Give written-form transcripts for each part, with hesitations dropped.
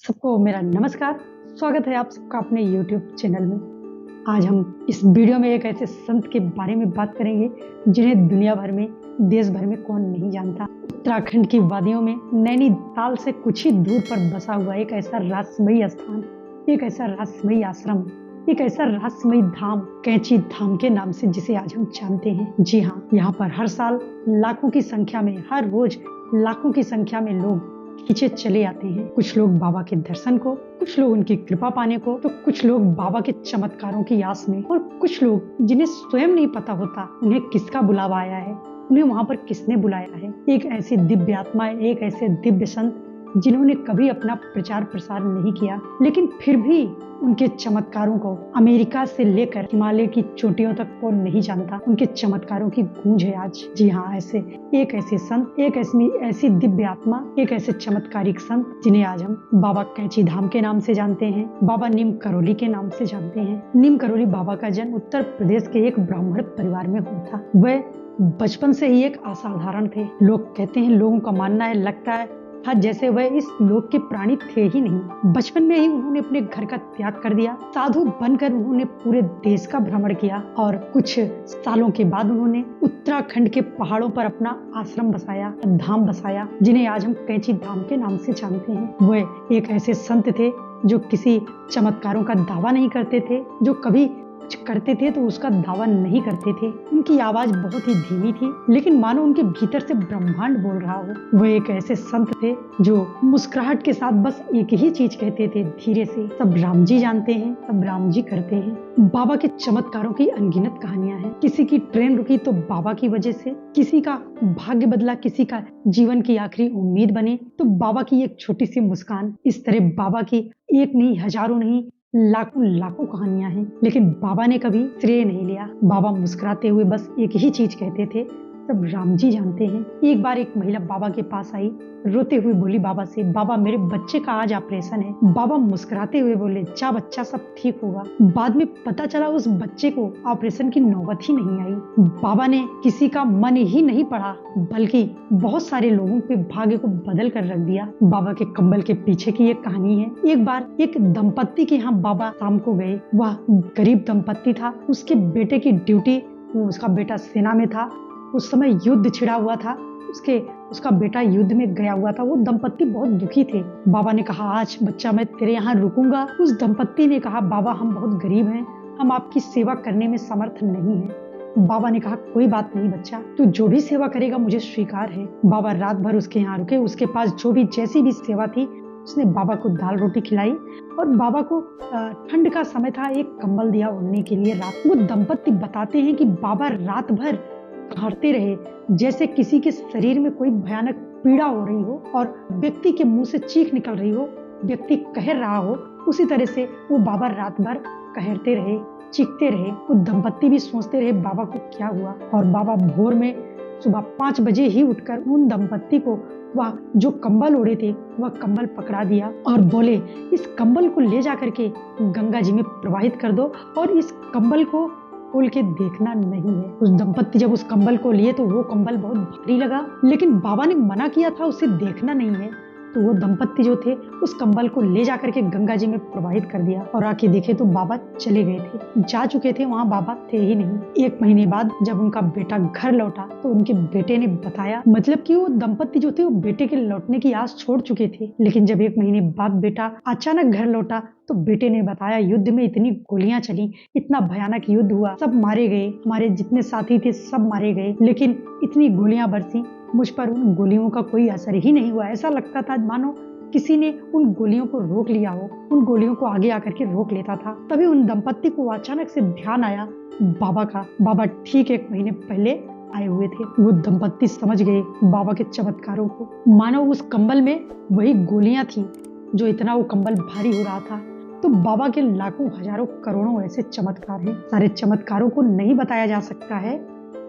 सबको मेरा नमस्कार। स्वागत है आप सबका अपने YouTube चैनल में। आज हम इस वीडियो में एक ऐसे संत के बारे में बात करेंगे जिन्हें दुनिया भर में, देश भर में कौन नहीं जानता। उत्तराखंड की वादियों में नैनीताल से कुछ ही दूर पर बसा हुआ एक ऐसा रहस्यमयी स्थान, एक ऐसा रहस्यमयी आश्रम, एक ऐसा रहस्यमयी धाम, कैंची धाम के नाम से जिसे आज हम जानते हैं। जी हाँ, यहाँ पर हर साल लाखों की संख्या में, हर रोज लाखों की संख्या में लोग खींचे चले आते हैं। कुछ लोग बाबा के दर्शन को, कुछ लोग उनकी कृपा पाने को, तो कुछ लोग बाबा के चमत्कारों की आस में, और कुछ लोग जिन्हें स्वयं नहीं पता होता उन्हें किसका बुलावा आया है, उन्हें वहां पर किसने बुलाया है। एक ऐसी दिव्य आत्मा, एक ऐसे दिव्य संत जिन्होंने कभी अपना प्रचार प्रसार नहीं किया, लेकिन फिर भी उनके चमत्कारों को अमेरिका से लेकर हिमालय की चोटियों तक कौन नहीं जानता। उनके चमत्कारों की गूंज है आज। जी हाँ, एक ऐसे संत, एक ऐसी दिव्य आत्मा, एक ऐसे चमत्कारिक संत जिन्हें आज हम बाबा कैंची धाम के नाम से जानते हैं, बाबा नीम करोली के नाम से जानते हैं। नीम करोली बाबा का जन्म उत्तर प्रदेश के एक ब्राह्मण परिवार में हुआ था। वह बचपन से ही एक असाधारण थे। लोग कहते हैं, लोगों का मानना है, लगता है था जैसे वह इस लोक के प्राणी थे ही नहीं। बचपन में ही उन्होंने अपने घर का त्याग कर दिया। साधु बनकर उन्होंने पूरे देश का भ्रमण किया और कुछ सालों के बाद उन्होंने उत्तराखंड के पहाड़ों पर अपना आश्रम बसाया, धाम बसाया, जिन्हें आज हम कैंची धाम के नाम से जानते हैं। वह एक ऐसे संत थे जो किसी चमत्कारों का दावा नहीं करते थे, जो कभी कुछ करते थे तो उसका दावा नहीं करते थे। उनकी आवाज बहुत ही धीमी थी, लेकिन मानो उनके भीतर से ब्रह्मांड बोल रहा हो। वह एक ऐसे संत थे जो मुस्कुराहट के साथ बस एक ही चीज कहते थे, धीरे से, सब राम जी जानते हैं, सब राम जी करते हैं। बाबा के चमत्कारों की अनगिनत कहानियां हैं। किसी की ट्रेन रुकी तो बाबा की वजह से, किसी का भाग्य बदला, किसी का जीवन की आखिरी उम्मीद बने तो बाबा की एक छोटी सी मुस्कान। इस तरह बाबा की एक नहीं, हजारों नहीं, लाखों लाखों कहानियां हैं, लेकिन बाबा ने कभी श्रेय नहीं लिया। बाबा मुस्कुराते हुए बस एक ही चीज कहते थे, सब राम जी जानते हैं। एक बार एक महिला बाबा के पास आई, रोते हुए बोली बाबा से, बाबा मेरे बच्चे का आज ऑपरेशन है। बाबा मुस्कुराते हुए बोले, जा बच्चा, सब ठीक होगा। बाद में पता चला उस बच्चे को ऑपरेशन की नौबत ही नहीं आई। बाबा ने किसी का मन ही नहीं पढ़ा, बल्कि बहुत सारे लोगों के भाग्य को बदल कर रख दिया। बाबा के कंबल के पीछे की एक कहानी है। एक बार एक दंपत्ति के यहाँ बाबा शाम को गए। वह गरीब दंपत्ति था, उसके बेटे की ड्यूटी, उसका बेटा सेना में था। उस समय युद्ध छिड़ा हुआ था, उसका बेटा युद्ध में गया हुआ था। वो दंपत्ति बहुत दुखी थे। बाबा ने कहा, आज बच्चा मैं तेरे यहाँ रुकूंगा। उस दंपत्ति ने कहा, बाबा हम बहुत गरीब हैं, हम आपकी सेवा करने में समर्थ नहीं हैं। बाबा ने कहा, कोई बात नहीं बच्चा, तू जो भी सेवा करेगा मुझे स्वीकार है। बाबा रात भर उसके यहाँ रुके। उसके पास जो भी जैसी भी सेवा थी, उसने बाबा को दाल रोटी खिलाई और बाबा को ठंड का समय था, एक कंबल दिया ओढ़ने के लिए। रात वो दंपत्ति बताते हैं कि बाबा रात भर कहते रहे, जैसे किसी के शरीर में कोई भयानक पीड़ा हो रही हो और व्यक्ति के मुंह से चीख निकल रही हो, व्यक्ति कह रहा हो, उसी तरह से वो बाबा रात भर कहते रहे, चीखते रहे। वो दंपत्ति भी सोचते रहे बाबा को क्या हुआ। और बाबा भोर में सुबह 5 बजे ही उठकर उन दंपत्ति को वह जो कंबल ओढ़े थे वह कंबल पकड़ा दिया और बोले, इस कंबल को ले जा करके गंगा जी में प्रवाहित कर दो और इस कंबल को खोल के देखना नहीं है। उस दंपत्ति जब उस कंबल को लिए तो वो कंबल बहुत भारी लगा, लेकिन बाबा ने मना किया था उसे देखना नहीं है। तो वो दंपत्ति जो थे उस कंबल को ले जा करके गंगा जी में प्रवाहित कर दिया और आके देखे तो बाबा चले गए थे, जा चुके थे, वहाँ बाबा थे ही नहीं। 1 महीने बाद जब उनका बेटा घर लौटा तो उनके बेटे ने बताया, मतलब कि वो दंपत्ति जो थे वो बेटे के लौटने की आस छोड़ चुके थे, लेकिन जब 1 महीने बाद बेटा अचानक घर लौटा तो बेटे ने बताया, युद्ध में इतनी गोलियां चली, इतना भयानक युद्ध हुआ, सब मारे गए, हमारे जितने साथी थे सब मारे गए, लेकिन इतनी गोलियां बरसी, मुझ पर उन गोलियों का कोई असर ही नहीं हुआ। ऐसा लगता था मानो किसी ने उन गोलियों को रोक लिया हो, उन गोलियों को आगे आकर के रोक लेता था। तभी उन दंपत्ति को अचानक से ध्यान आया बाबा का। बाबा ठीक 1 महीने पहले आए हुए थे। वो दंपत्ति समझ गए बाबा के चमत्कारों को। मानो उस कंबल में वही गोलियां थी जो इतना वो कंबल भारी हो रहा था। तो बाबा के लाखों, हजारों, करोड़ों ऐसे चमत्कार हैं। सारे चमत्कारों को नहीं बताया जा सकता है।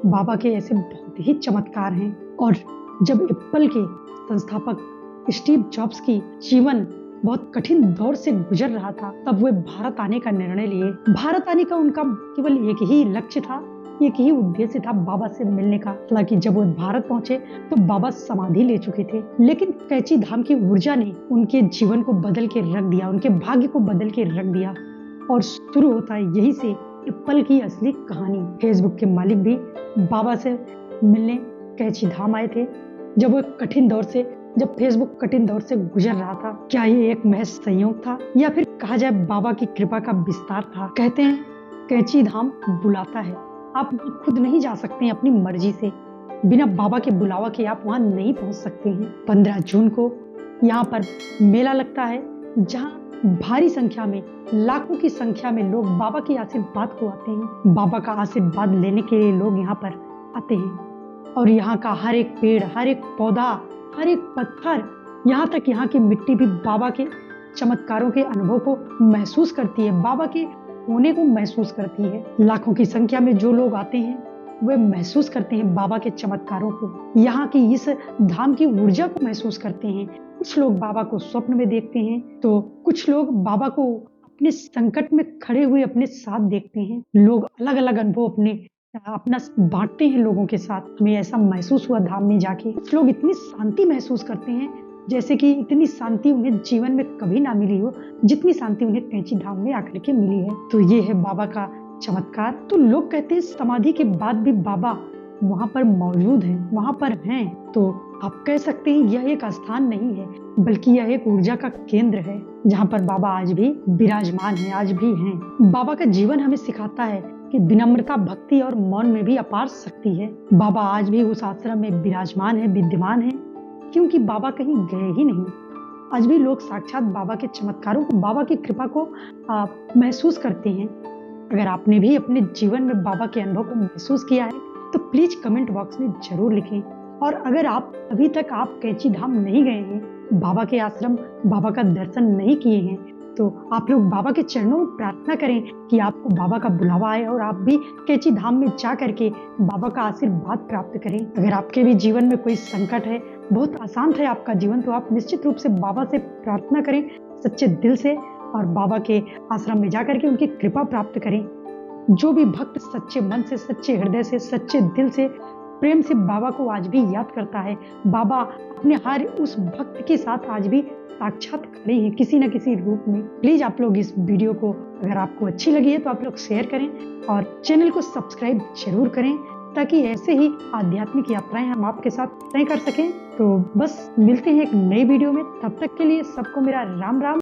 बाबा के ऐसे बहुत ही चमत्कार हैं। और जब एप्पल के संस्थापक स्टीव जॉब्स की जीवन बहुत कठिन दौर से गुजर रहा था, तब वे भारत आने का निर्णय लिए। भारत आने का उनका केवल एक ही लक्ष्य था, एक ही उद्देश्य था बाबा से मिलने का। हालांकि जब वो भारत पहुंचे तो बाबा समाधि ले चुके थे, लेकिन कैची धाम की ऊर्जा ने उनके जीवन को बदल के रख दिया, उनके भाग्य को बदल के रख दिया। और शुरू होता है यही से पल की असली कहानी। फेसबुक के मालिक भी बाबा से मिलने कैची धाम आए थे जब फेसबुक कठिन दौर से गुजर रहा था। क्या ये एक महज संयोग था या फिर कहा जाए बाबा की कृपा का विस्तार था? कहते हैं कैची धाम बुलाता है, आप खुद नहीं जा सकते अपनी मर्जी से। बिना बाबा के बुलावा के आप वहां नहीं पहुंच सकते हैं। 15 जून को यहाँ पर मेला लगता है, जहाँ भारी संख्या में, लाखों की संख्या में लोग बाबा के आशीर्वाद को आते हैं। बाबा का आशीर्वाद लेने के लिए लोग यहाँ पर आते हैं और यहाँ का हर एक पेड़, हर एक पौधा, हर एक पत्थर, यहाँ तक यहाँ की मिट्टी भी बाबा के चमत्कारों के अनुभव को महसूस करती है, बाबा के होने को महसूस करती है। लाखों की संख्या में जो लोग आते हैं वे महसूस करते हैं बाबा के चमत्कारों को, यहाँ की इस धाम की ऊर्जा को महसूस करते हैं। कुछ लोग बाबा को स्वप्न में देखते हैं तो कुछ लोग बाबा को अपने संकट में खड़े हुए अपने साथ देखते हैं। लोग अलग अलग अनुभव अपना बांटते हैं लोगों के साथ। हमें ऐसा महसूस हुआ धाम में जाके, कुछ लोग इतनी शांति महसूस करते हैं जैसे कि इतनी शांति उन्हें जीवन में कभी ना मिली हो, जितनी शांति उन्हें कैची धाम में आकर के मिली है। तो ये है बाबा का चमत्कार। तो लोग कहते हैं समाधि के बाद भी बाबा वहां पर मौजूद हैं, वहां पर हैं। तो आप कह सकते हैं यह एक स्थान नहीं है, बल्कि यह एक ऊर्जा का केंद्र है, जहाँ पर बाबा आज भी विराजमान है, आज भी हैं। बाबा का जीवन हमें सिखाता है कि विनम्रता, भक्ति और मौन में भी अपार शक्ति है। बाबा आज भी उस आश्रम में विराजमान है, विद्यमान है, क्योंकि बाबा कहीं गए ही नहीं। आज भी लोग साक्षात बाबा के चमत्कारों को, बाबा की कृपा को महसूस करते हैं। अगर आपने भी अपने जीवन में बाबा के अनुभव को महसूस किया है तो प्लीज कमेंट बॉक्स में जरूर लिखें। और अगर आप अभी तक कैची धाम नहीं गए हैं, बाबा के आश्रम, बाबा का दर्शन नहीं किए हैं, तो आप लोग बाबा के चरणों में प्रार्थना करें कि आपको बाबा का बुलावा आए और आप भी कैची धाम में जा करके बाबा का आशीर्वाद प्राप्त करें। अगर आपके भी जीवन में कोई संकट है, बहुत आसान है आपका जीवन, तो आप निश्चित रूप से बाबा से प्रार्थना करें सच्चे दिल से और बाबा के आश्रम में जाकर के उनकी कृपा प्राप्त करें। जो भी भक्त सच्चे मन से, सच्चे हृदय से, सच्चे दिल से, प्रेम से बाबा को आज भी याद करता है, बाबा अपने हर उस भक्त के साथ आज भी साक्षात खड़े हैं किसी न किसी रूप में। प्लीज आप लोग इस वीडियो को, अगर आपको अच्छी लगी है तो आप लोग शेयर करें और चैनल को सब्सक्राइब जरूर करें, ताकि ऐसे ही आध्यात्मिक यात्राएं हम आपके साथ तय कर सकें। तो बस मिलते हैं एक नई वीडियो में, तब तक के लिए सबको मेरा राम राम।